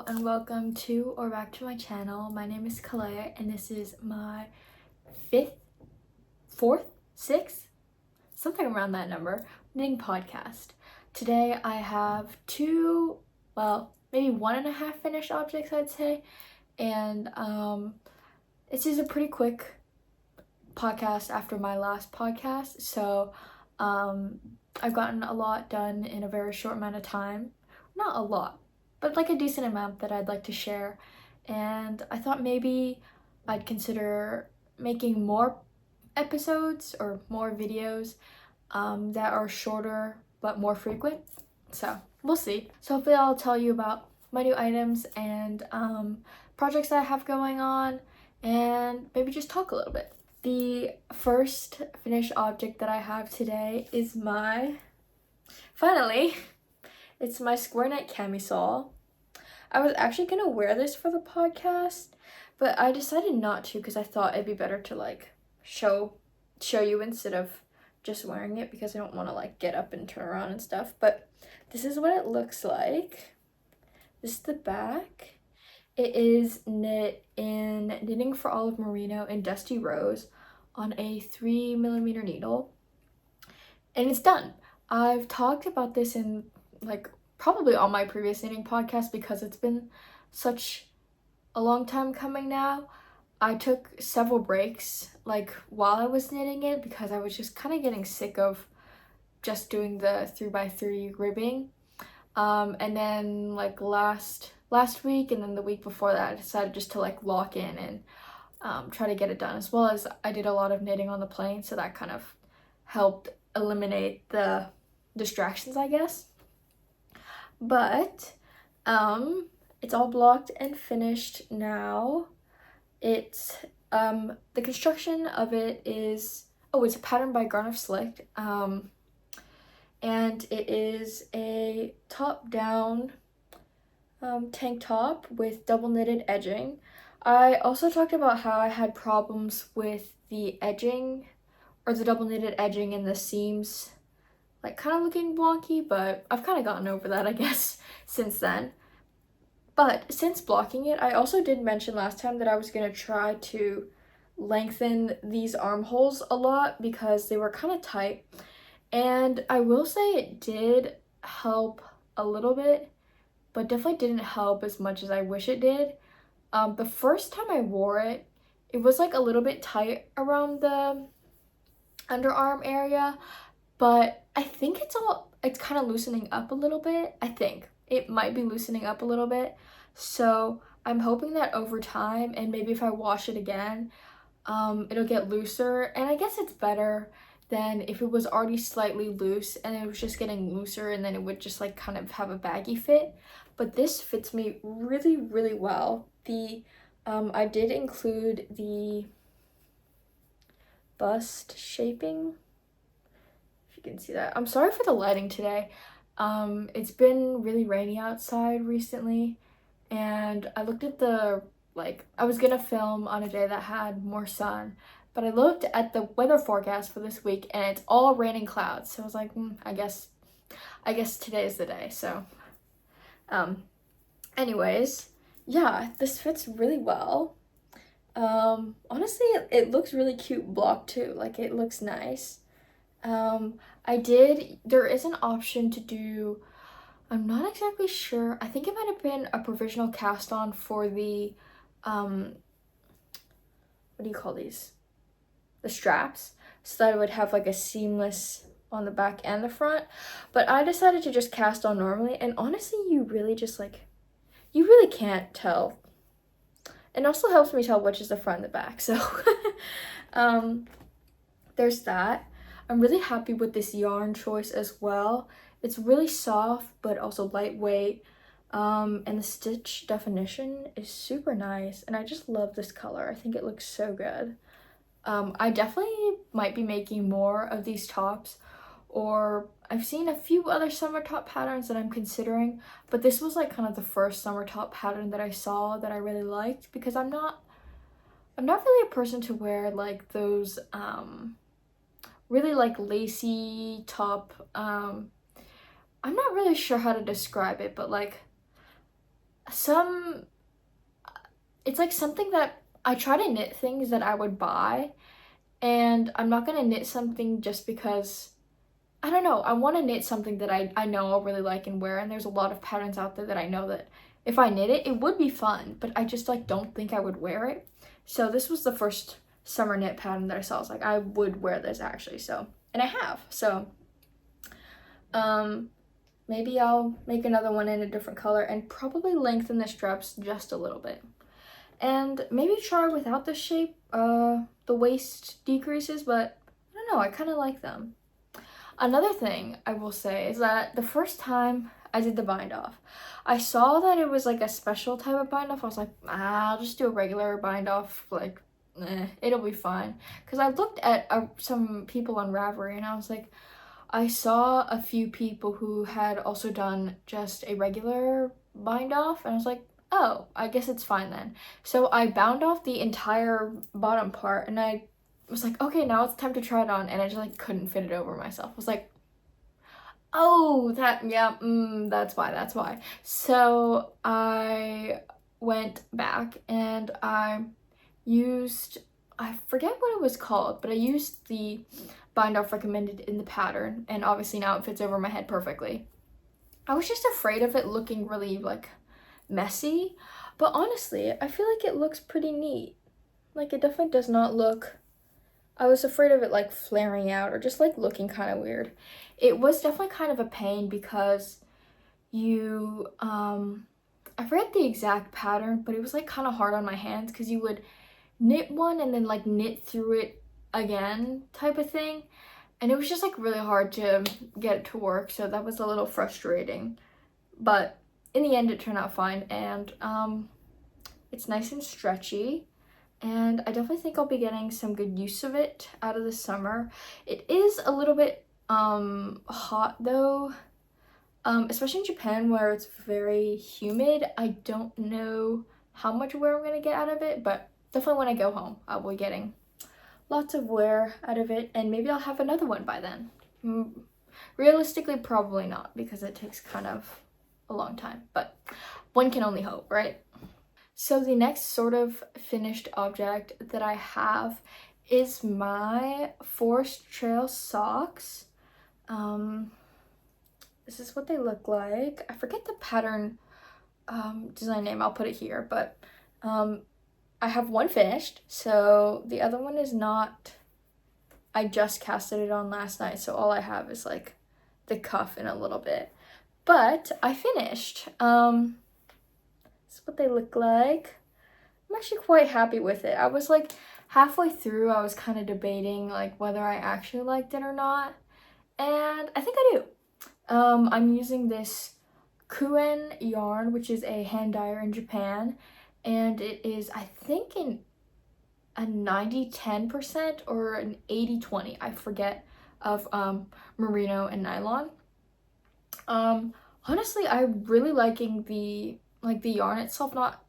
and welcome to or back to my channel. My name is Kaleia and this is my sixth, something around that number, knitting podcast. Today I have two, well, maybe 1.5 finished objects I'd say, and this is a pretty quick podcast after my last podcast, so I've gotten a lot done in a very short amount of time. Not a lot, but like a decent amount that I'd like to share, and I thought maybe I'd consider making more episodes or more videos that are shorter but more frequent, so we'll see. So hopefully I'll tell you about my new items and projects that I have going on, and maybe just talk a little bit. The first finished object that I have today is finally, it's my square neck camisole. I was actually gonna wear this for the podcast, but I decided not to because I thought it'd be better to like show you instead of just wearing it, because I don't want to like get up and turn around and stuff. But this is what it looks like. This is the back. It is knit in Knitting for Olive Merino in Dusty Rose on a 3mm needle, and it's done. I've talked about this in like probably all my previous knitting podcasts because it's been such a long time coming now. I took several breaks like while I was knitting it because I was just kind of getting sick of just doing the 3x3 ribbing, and then like last week and then the week before that I decided just to like lock in and try to get it done, as well as I did a lot of knitting on the plane, so that kind of helped eliminate the distractions, I guess. But it's all blocked and finished now. It's the construction of it is, it's a pattern by Garnoslikt, and it is a top down tank top with double knitted edging. I also talked about how I had problems with the edging, or the double knitted edging in the seams, like kind of looking wonky, but I've kind of gotten over that, I guess, since then. But since blocking it, I also did mention last time that I was going to try to lengthen these armholes a lot because they were kind of tight, and I will say it did help a little bit, but definitely didn't help as much as I wish it did. The first time I wore it, it was like a little bit tight around the underarm area, but I think it's kind of loosening up a little bit. I think it might be loosening up a little bit, so I'm hoping that over time, and maybe if I wash it again, it'll get looser. And I guess it's better than if it was already slightly loose and it was just getting looser and then it would just like kind of have a baggy fit. But this fits me really, really well. I did include the bust shaping, if you can see that. I'm sorry for the lighting today. It's been really rainy outside recently, and I looked at I was gonna film on a day that had more sun, but I looked at the weather forecast for this week and it's all raining clouds, so I was like, I guess today's the day. So anyways, yeah, this fits really well. Honestly, it looks really cute blocked too, like it looks nice. There is an option to do, I'm not exactly sure, I think it might have been a provisional cast on for the what do you call these, the straps, so that it would have like a seamless on the back and the front, but I decided to just cast on normally, and honestly you really can't tell. It also helps me tell which is the front and the back, so there's that. I'm really happy with this yarn choice as well. It's really soft but also lightweight, and the stitch definition is super nice, and I just love this color. I think it looks so good. I definitely might be making more of these tops, or I've seen a few other summer top patterns that I'm considering, but this was like kind of the first summer top pattern that I saw that I really liked, because I'm not really a person to wear like those really like lacy top, I'm not really sure how to describe it, but like it's like something that I try to knit things that I would buy, and I'm not gonna knit something just because, I don't know, I want to knit something that I know I'll really like and wear, and there's a lot of patterns out there that I know that if I knit it, it would be fun, but I just like don't think I would wear it. So this was the first summer knit pattern that I saw. I was like, I would wear this actually, so, and I have. So maybe I'll make another one in a different color and probably lengthen the straps just a little bit. And maybe try without the shape, the waist decreases, but I don't know, I kind of like them. Another thing I will say is that the first time I did the bind off, I saw that it was like a special type of bind off. I was like, I'll just do a regular bind off, like, it'll be fine. Because I looked at some people on Ravelry and I was like, I saw a few people who had also done just a regular bind off, and I was like, oh, I guess it's fine then. So I bound off the entire bottom part, and I was like, okay, now it's time to try it on, and I just like couldn't fit it over myself. I was like, oh, that's why. So I went back and I forget what it was called, but I used the bind off recommended in the pattern, and obviously now it fits over my head perfectly. I was just afraid of it looking really like messy, but honestly, I feel like it looks pretty neat. Like, it definitely does not look, I was afraid of it like flaring out or just like looking kind of weird. It was definitely kind of a pain because you, I forget the exact pattern, but it was like kind of hard on my hands because you would knit one and then like knit through it again type of thing. And it was just like really hard to get it to work, so that was a little frustrating. But in the end, it turned out fine, and it's nice and stretchy. And I definitely think I'll be getting some good use of it out of the summer. It is a little bit hot though, especially in Japan where it's very humid. I don't know how much wear I'm gonna get out of it, but definitely when I go home, I will be getting lots of wear out of it, and maybe I'll have another one by then. Realistically, probably not, because it takes kind of a long time, but one can only hope, right? So the next sort of finished object that I have is my Forest Trail socks. This is what they look like. I forget the pattern design name, I'll put it here, but I have one finished, so the other one is not, I just casted it on last night, so all I have is like the cuff in a little bit. But I finished. This is what they look like. I'm actually quite happy with it. I was like halfway through, I was kind of debating like whether I actually liked it or not, and I think I do. I'm using this Kuen Yarn, which is a hand dyer in Japan, and it is, I think, a 90-10% or an 80-20, I forget, of merino and nylon. Honestly, I'm really liking the yarn itself, not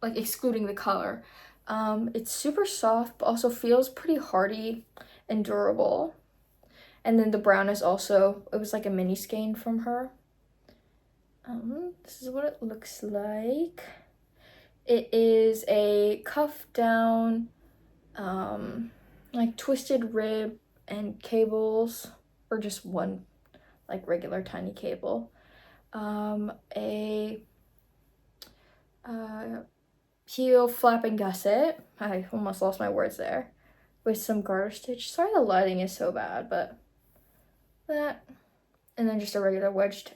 like excluding the color. It's super soft, but also feels pretty hardy and durable. And then the brown is also, it was like a mini skein from her. This is what it looks like. It is a cuff down, like twisted rib and cables, or just one like regular tiny cable. A heel flap and gusset. I almost lost my words there. With some garter stitch. Sorry the lighting is so bad, but that. And then just a regular wedged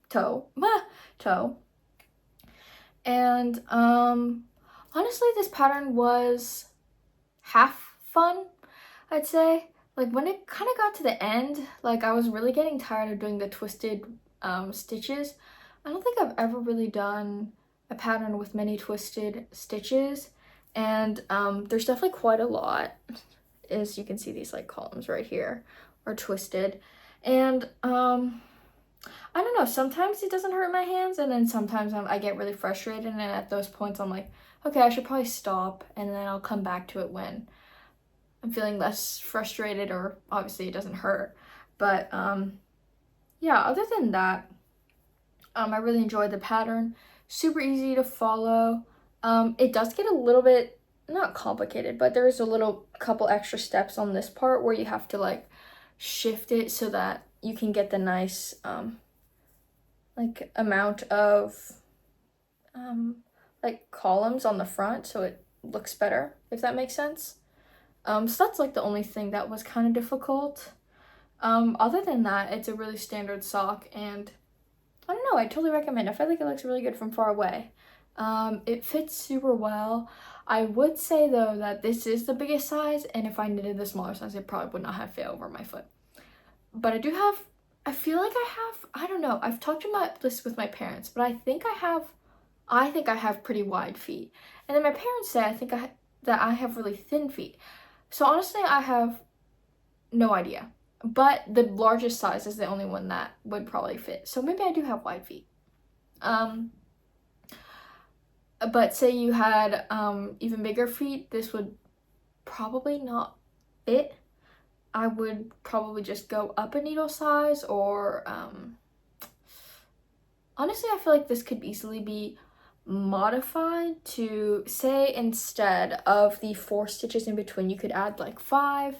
toe. And honestly, this pattern was half fun, I'd say. Like when it kind of got to the end, like I was really getting tired of doing the twisted stitches. I don't think I've ever really done a pattern with many twisted stitches, and there's definitely quite a lot. As you can see, these like columns right here are twisted, and I don't know, sometimes it doesn't hurt my hands, and then sometimes I get really frustrated, and at those points I'm like, okay, I should probably stop, and then I'll come back to it when I'm feeling less frustrated, or obviously it doesn't hurt. But yeah, other than that, I really enjoyed the pattern. Super easy to follow. It does get a little bit, not complicated, but there's a little couple extra steps on this part where you have to like shift it so that you can get the nice like amount of like columns on the front so it looks better, if that makes sense. So that's like the only thing that was kind of difficult. Other than that, it's a really standard sock, and I don't know, I totally recommend it. I feel like it looks really good from far away. It fits super well. I would say though that this is the biggest size, and if I knitted the smaller size, it probably would not have fit over my foot. But I feel like I don't know, I've talked about this with my parents, but I think I have pretty wide feet. And then my parents say that I have really thin feet. So honestly, I have no idea. But the largest size is the only one that would probably fit. So maybe I do have wide feet. But say you had even bigger feet, this would probably not fit. I would probably just go up a needle size, or honestly, I feel like this could easily be modified to, say, instead of the 4 stitches in between, you could add like 5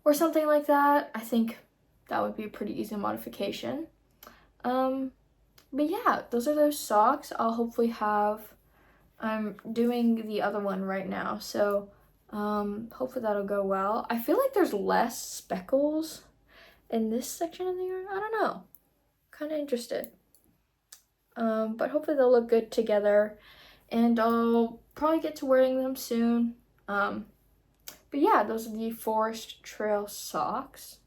or something like that. I think that would be a pretty easy modification. But yeah, those are those socks. I'll hopefully I'm doing the other one right now, so hopefully that'll go well. I feel like there's less speckles in this section of the yarn. I don't know, kind of interested. But hopefully they'll look good together, and I'll probably get to wearing them soon. But yeah, those are the Forest Trail socks.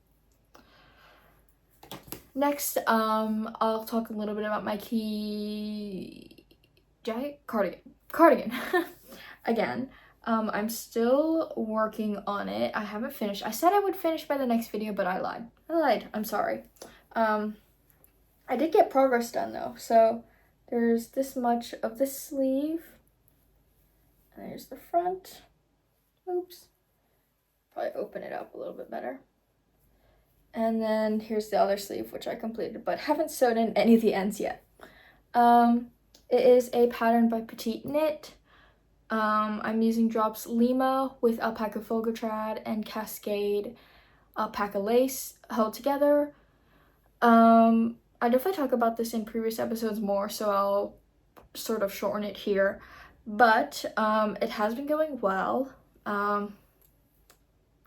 Next, I'll talk a little bit about my key jacket, cardigan. Again, I'm still working on it. I haven't finished. I said I would finish by the next video, but I lied. I'm sorry. I did get progress done though. So there's this much of the sleeve, and there's the front. Oops. Probably open it up a little bit better. And then here's the other sleeve, which I completed, but haven't sewed in any of the ends yet. It is a pattern by Petit knit. I'm using drops lima with Alpakka Folgetrad and Cascade Alpakka Lace held together. I definitely talk about this in previous episodes more, so I'll sort of shorten it here. But it has been going well.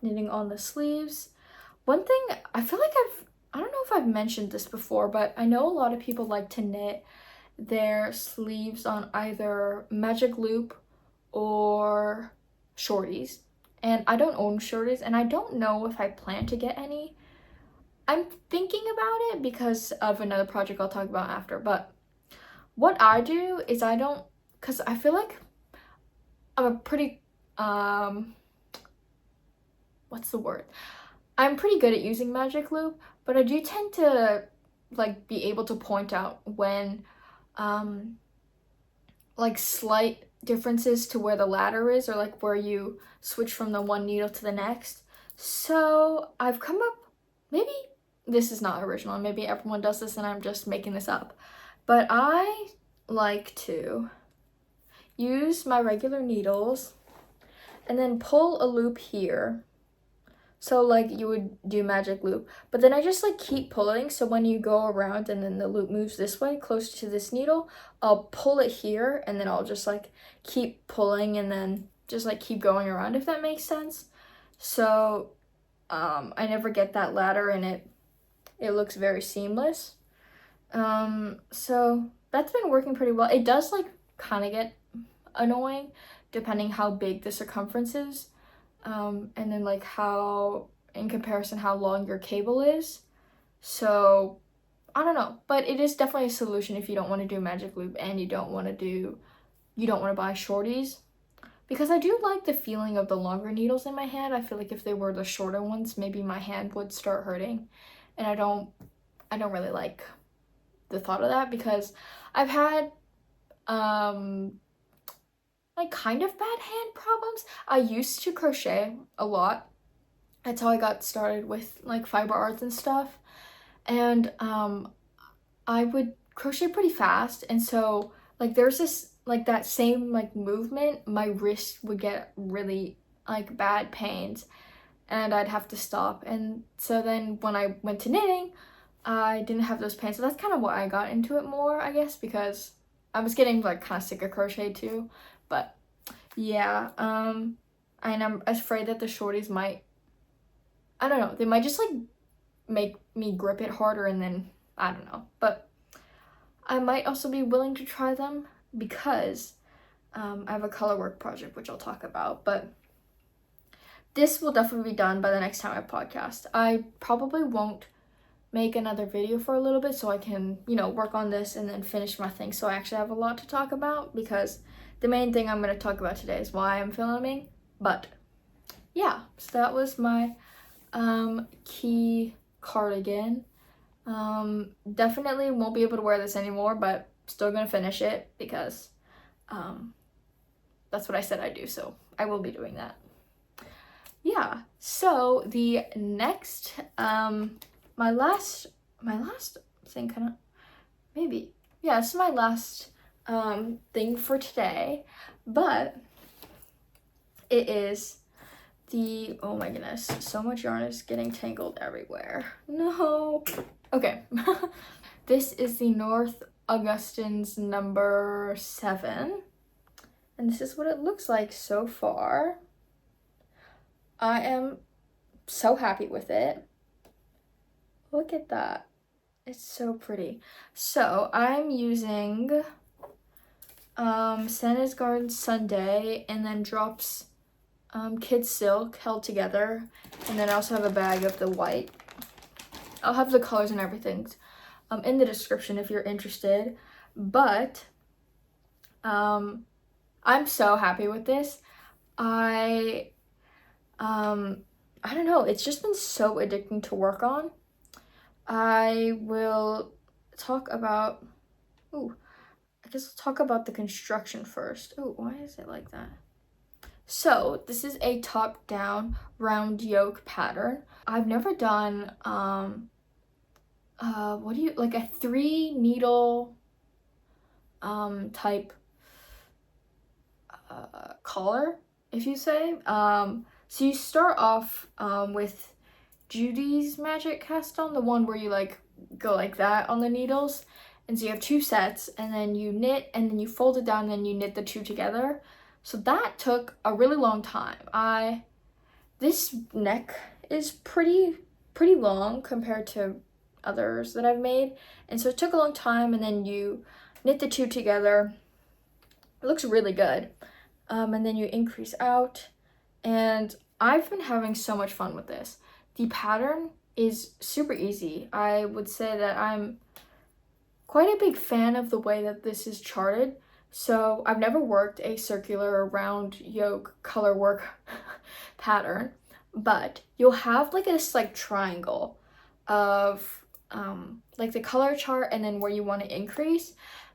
Knitting on the sleeves. One thing, I feel like I don't know if I've mentioned this before, but I know a lot of people like to knit their sleeves on either magic loop or shorties. And I don't own shorties, and I don't know if I plan to get any. I'm thinking about it because of another project I'll talk about after, but what I do is because I feel like I'm a pretty, what's the word? I'm pretty good at using magic loop, but I do tend to like be able to point out when like slight differences to where the ladder is, or like where you switch from the one needle to the next. So I've come up, maybe this is not original, maybe everyone does this and I'm just making this up, but I like to use my regular needles and then pull a loop here. So like you would do magic loop, but then I just like keep pulling, so when you go around and then the loop moves this way close to this needle, I'll pull it here, and then I'll just like keep pulling and then just like keep going around, if that makes sense. So I never get that ladder, and it looks very seamless. So that's been working pretty well. It does like kind of get annoying depending how big the circumference is. And then like how, in comparison, how long your cable is. So I don't know, but it is definitely a solution if you don't want to do magic loop and you don't want to buy shorties, because I do like the feeling of the longer needles in my hand. I feel like if they were the shorter ones, maybe my hand would start hurting, and I don't really like the thought of that, because I've had like kind of bad hand problems. I used to crochet a lot. That's how I got started with like fiber arts and stuff. And I would crochet pretty fast, and so like there's this like that same like movement, my wrist would get really like bad pains and I'd have to stop. And so then when I went to knitting, I didn't have those pains. So that's kind of why I got into it more, I guess, because I was getting like kind of sick of crochet too. But yeah, and I'm afraid that the shorties might, I don't know, they might just like make me grip it harder, and then I don't know. But I might also be willing to try them because I have a color work project which I'll talk about. But this will definitely be done by the next time I podcast. I probably won't make another video for a little bit so I can, you know, work on this and then finish my thing. So I actually have a lot to talk about, because the main thing I'm going to talk about today is why I'm filming. But yeah, so that was my key cardigan. Definitely won't be able to wear this anymore, but still gonna finish it because that's what I said I'd do, so I will be doing that. Yeah, so the next my last thing, kind of, maybe, yeah, this is my last thing for today, but it is the, oh my goodness, so much yarn is getting tangled everywhere. No. Okay. This is the North Augustins number 7. And this is what it looks like so far. I am so happy with it. Look at that. It's so pretty. So I'm using Santa's Garden Sunday and then Drops Kid Silk held together, and then I also have a bag of the white. I'll have the colors and everything in the description if you're interested. But I'm so happy with this. I don't know, it's just been so addicting to work on. I will talk about, I guess I'll talk about the construction first. Oh, why is it like that? So this is a top-down round yoke pattern. I've never done like a 3 needle type collar, if you say. So you start off with Judy's Magic Cast On, the one where you like go like that on the needles. And so you have 2 sets, and then you knit, and then you fold it down, and then you knit the 2 together. So that took a really long time. This neck is pretty long compared to others that I've made, and so it took a long time, and then you knit the 2 together. It looks really good. And then you increase out, and I've been having so much fun with this. The pattern is super easy. I would say that I'm quite a big fan of the way that this is charted. So I've never worked a circular or round yoke color work pattern, but you'll have like this like triangle of like the color chart and then where you want to increase.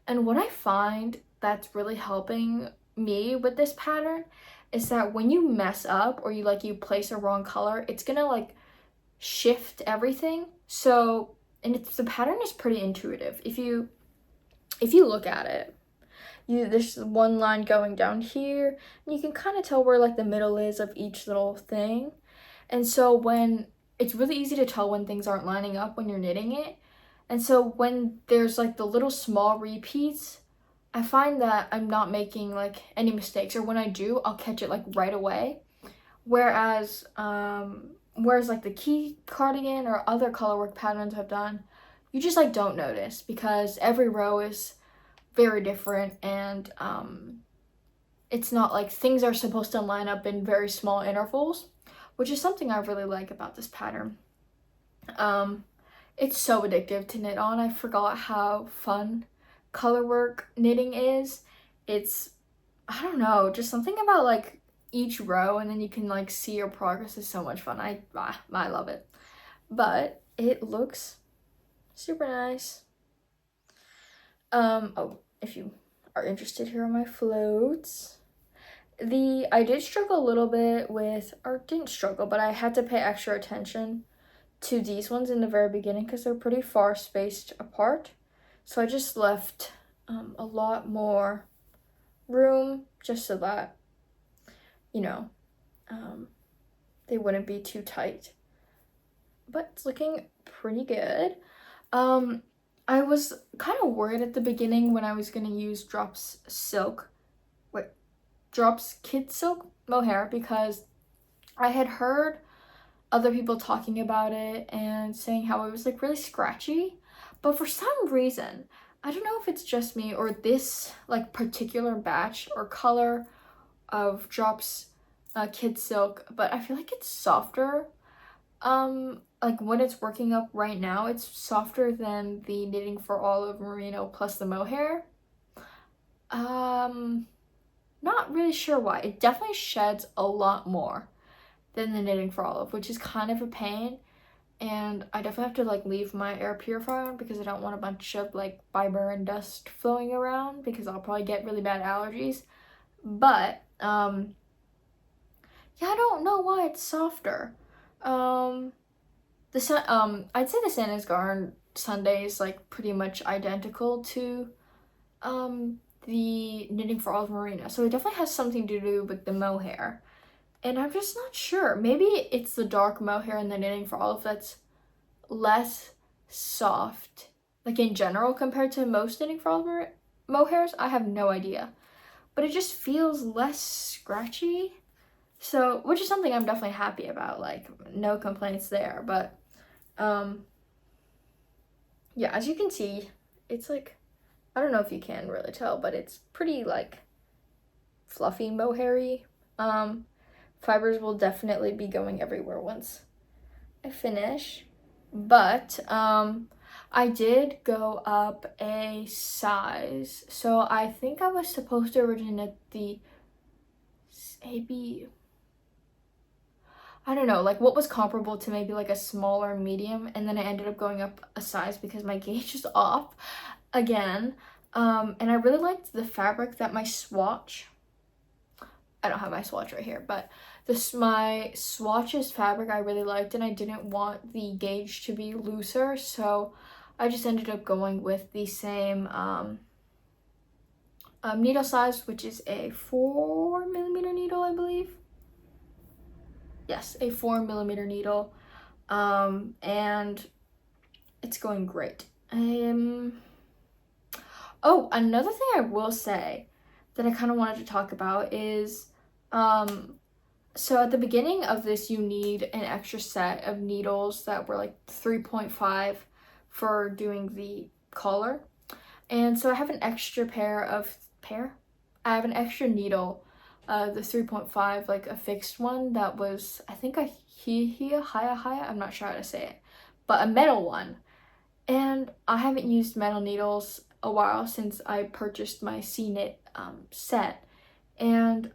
And what I find that's really helping me with this pattern is that when you mess up or you place a wrong color, it's gonna like shift everything. So, and the pattern is pretty intuitive. If you look at it, there's one line going down here, and you can kind of tell where like the middle is of each little thing. And so when it's really easy to tell when things aren't lining up when you're knitting it. And so when there's like the little small repeats, I find that I'm not making like any mistakes, or when I do, I'll catch it like right away. Whereas like the key cardigan or other colorwork patterns I've done, you just like don't notice because every row is very different, and it's not like things are supposed to line up in very small intervals, which is something I really like about this pattern. It's so addictive to knit on. I forgot how fun colorwork knitting is. It's, I don't know, just something about like each row, and then you can like see your progress is so much fun. I love it. But it looks super nice. Oh, if you are interested, here are my floats. I did struggle a little bit with, or didn't struggle, but I had to pay extra attention to these ones in the very beginning because they're pretty far spaced apart. So I just left a lot more room just so that, you know, they wouldn't be too tight. But it's looking pretty good. I was kind of worried at the beginning when I was gonna use Drops Kid Silk mohair, because I had heard other people talking about it and saying how it was like really scratchy, but for some reason, I don't know if it's just me or this like particular batch or color of Drops Kid Silk, but I feel like it's softer. Like when it's working up right now, it's softer than the Knitting for Olive merino plus the mohair. Not really sure why. It definitely sheds a lot more than the Knitting for Olive, which is kind of a pain. And I definitely have to like leave my air purifier on because I don't want a bunch of like fiber and dust flowing around, because I'll probably get really bad allergies. But yeah, I don't know why it's softer. I'd say the Santa's Garn Sunday is like pretty much identical to the Knitting for Olive merino, so it definitely has something to do with the mohair. And I'm just not sure. Maybe it's the dark mohair in the Knitting for Olive that's less soft, like in general, compared to most Knitting for Olive mohairs. I have no idea. But it just feels less scratchy. So, which is something I'm definitely happy about. Like, no complaints there. But, yeah, as you can see, it's like, I don't know if you can really tell, but it's pretty, like, fluffy mohairy. Fibers will definitely be going everywhere once I finish. But I did go up a size. So I think I was supposed to originate the maybe, I don't know, like what was comparable to maybe like a small or medium, and then I ended up going up a size because my gauge is off again. And I really liked the fabric that my swatch, I don't have my swatch right here, but my swatch's fabric I really liked, and I didn't want the gauge to be looser, so I just ended up going with the same needle size, which is a 4mm needle, I believe. Yes, a 4mm needle, and it's going great. Oh, another thing I will say that I kind of wanted to talk about is, so at the beginning of this, you need an extra set of needles that were like 3.5 for doing the collar. And so I have an extra I have an extra needle, the 3.5, like a fixed one that was, I think a Haya, I'm not sure how to say it, but a metal one. And I haven't used metal needles a while since I purchased my C-Knit set. And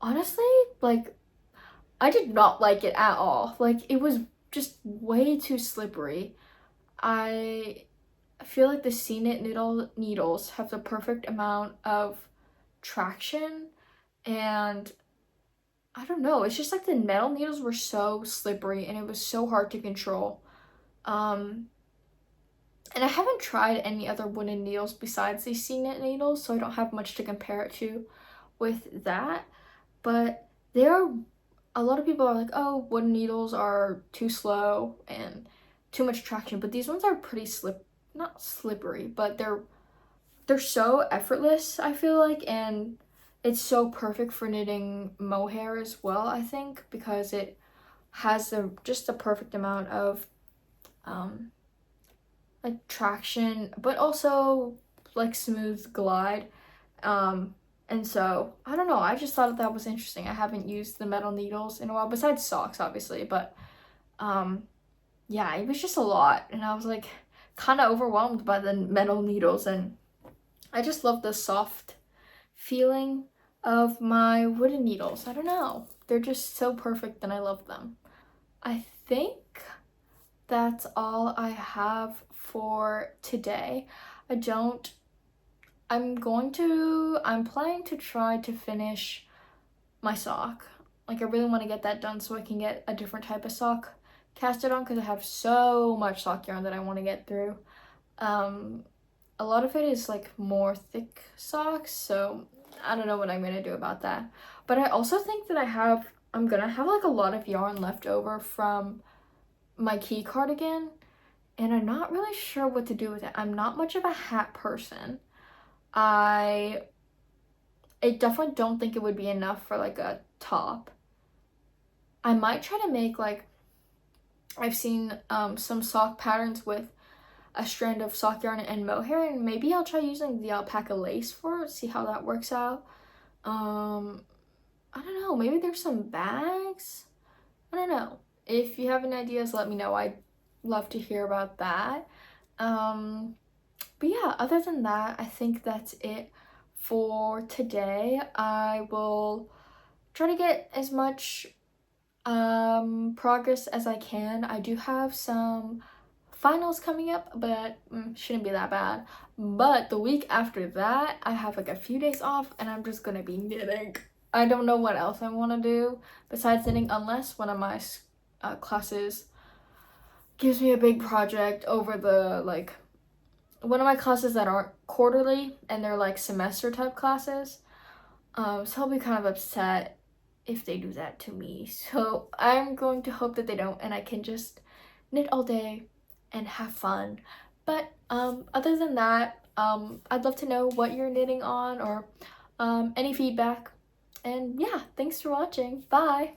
honestly, like, I did not like it at all. Like, it was just way too slippery. I feel like the C-Knit needles have the perfect amount of traction, and I don't know, it's just like the metal needles were so slippery and it was so hard to control. And I haven't tried any other wooden needles besides these C-Knit needles, so I don't have much to compare it to with that. But a lot of people are like, oh, wooden needles are too slow and too much traction, but these ones are pretty not slippery, but they're so effortless, I feel like, and it's so perfect for knitting mohair as well, I think, because it has just the perfect amount of like traction, but also like smooth glide. And so I don't know, I just thought that was interesting. I haven't used the metal needles in a while, besides socks obviously, but yeah, it was just a lot, and I was like kind of overwhelmed by the metal needles, and I just love the soft feeling of my wooden needles. I don't know, they're just so perfect and I love them. I think that's all I have for today. I'm planning to try to finish my sock. Like, I really want to get that done so I can get a different type of sock casted on, because I have so much sock yarn that I want to get through. a lot of it is like more thick socks, so I don't know what I'm gonna do about that. But I also think that I'm gonna have like a lot of yarn left over from my key cardigan, and I'm not really sure what to do with it. I'm not much of a hat person. I definitely don't think it would be enough for like a top. I might try to make like, I've seen some sock patterns with a strand of sock yarn and mohair, and maybe I'll try using the alpaca lace for it, see how that works out. I don't know, maybe there's some bags. I don't know. If you have any ideas, let me know. I'd love to hear about that. But yeah, other than that, I think that's it for today. I will try to get as much progress as I can. I do have some finals coming up, but shouldn't be that bad. But the week after that, I have like a few days off, and I'm just gonna be knitting. I don't know what else I want to do besides knitting, unless one of my classes gives me a big project over the like, one of my classes that aren't quarterly and they're like semester type classes. So I'll be kind of upset if they do that to me. So I'm going to hope that they don't, and I can just knit all day and have fun. But other than that, I'd love to know what you're knitting on, or any feedback. And yeah, thanks for watching. Bye!